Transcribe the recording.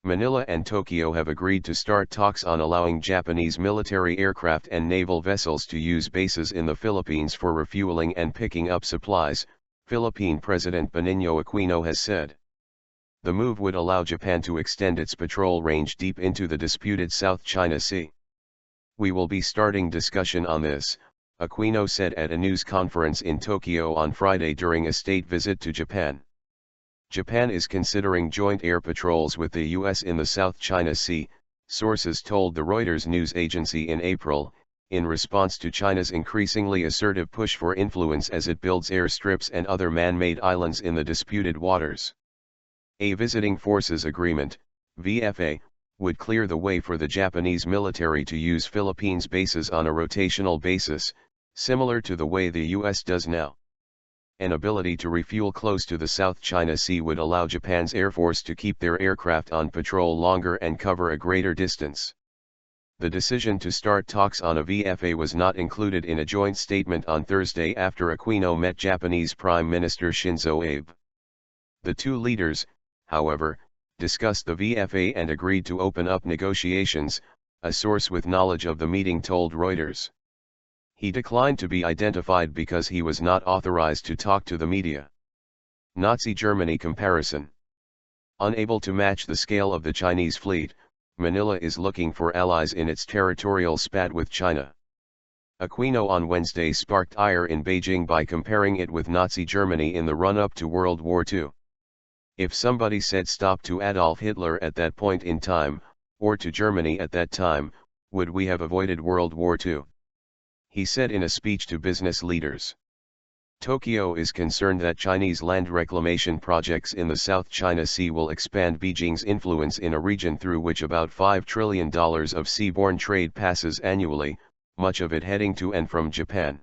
Manila and Tokyo have agreed to start talks on allowing Japanese military aircraft and naval vessels to use bases in the Philippines for refueling and picking up supplies, Philippine President Benigno Aquino has said. The move would allow Japan to extend its patrol range deep into the disputed South China Sea. "We will be starting discussion on this," Aquino said at a news conference in Tokyo on Friday during a state visit to Japan. Japan is considering joint air patrols with the U.S. in the South China Sea, sources told the Reuters news agency in April, in response to China's increasingly assertive push for influence as it builds airstrips and other man-made islands in the disputed waters. A visiting forces agreement, VFA, would clear the way for the Japanese military to use Philippines bases on a rotational basis, similar to the way the U.S. does now. An ability to refuel close to the South China Sea would allow Japan's Air Force to keep their aircraft on patrol longer and cover a greater distance. The decision to start talks on a VFA was not included in a joint statement on Thursday after Aquino met Japanese Prime Minister Shinzo Abe. The two leaders, however, discussed the VFA and agreed to open up negotiations, a source with knowledge of the meeting told Reuters. He declined to be identified because he was not authorized to talk to the media. Nazi Germany comparison. Unable to match the scale of the Chinese fleet, Manila is looking for allies in its territorial spat with China. Aquino on Wednesday sparked ire in Beijing by comparing it with Nazi Germany in the run-up to World War II. If somebody said stop to Adolf Hitler at that point in time, or to Germany at that time, would we have avoided World War II? He said in a speech to business leaders. Tokyo is concerned that Chinese land reclamation projects in the South China Sea will expand Beijing's influence in a region through which about $5 trillion of seaborne trade passes annually, much of it heading to and from Japan.